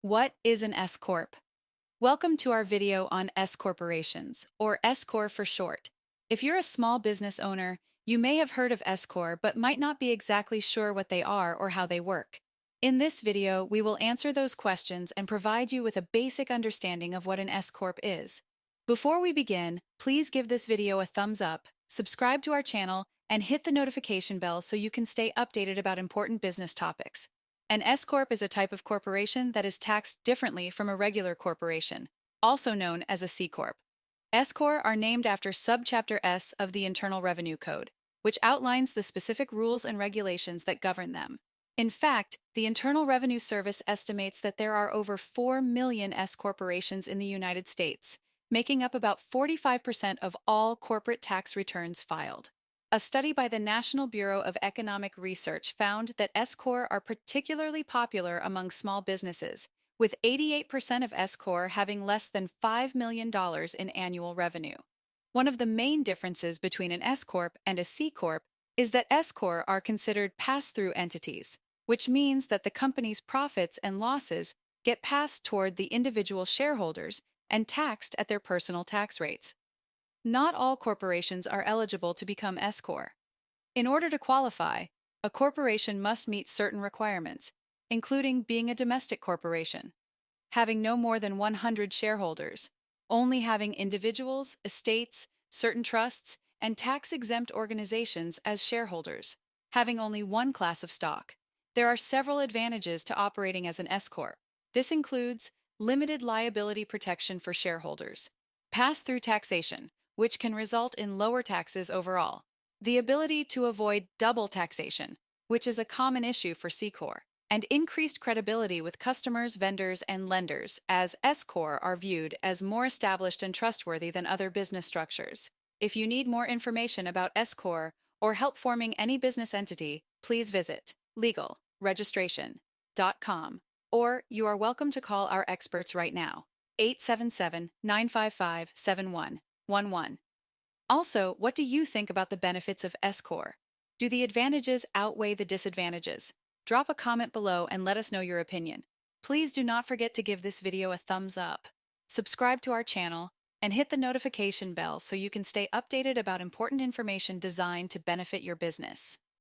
What is an S Corp? Welcome to our video on S corporations, or S Corp for short. If you're a small business owner, you may have heard of S Corp but might not be exactly sure what they are or how they work. In this video, we will answer those questions and provide you with a basic understanding of what an S Corp is. Before we begin, please give this video a thumbs up, subscribe to our channel, and hit the notification bell so you can stay updated about important business topics. An S Corp is a type of corporation that is taxed differently from a regular corporation, also known as a C Corp. S Corp are named after Subchapter S of the Internal Revenue Code, which outlines the specific rules and regulations that govern them. In fact, the Internal Revenue Service estimates that there are over 4 million S corporations in the United States, making up about 45% of all corporate tax returns filed. A study by the National Bureau of Economic Research found that S Corp are particularly popular among small businesses, with 88% of S Corp having less than $5 million in annual revenue. One of the main differences between an S Corp and a C Corp is that S Corp are considered pass-through entities, which means that the company's profits and losses get passed toward the individual shareholders and taxed at their personal tax rates. Not all corporations are eligible to become S Corp. In order to qualify, a corporation must meet certain requirements, including being a domestic corporation, having no more than 100 shareholders, only having individuals, estates, certain trusts, and tax-exempt organizations as shareholders, having only one class of stock. There are several advantages to operating as an S Corp. This includes limited liability protection for shareholders, pass-through taxation, which can result in lower taxes overall. The ability to avoid double taxation, which is a common issue for C Corp, and increased credibility with customers, vendors, and lenders, as S Corp are viewed as more established and trustworthy than other business structures. If you need more information about S Corp or help forming any business entity, please visit legalregistration.com, or you are welcome to call our experts right now, 877-955-7111. Also, what do you think about the benefits of S Corp? Do the advantages outweigh the disadvantages? Drop a comment below and let us know your opinion. Please do not forget to give this video a thumbs up, subscribe to our channel, and hit the notification bell so you can stay updated about important information designed to benefit your business.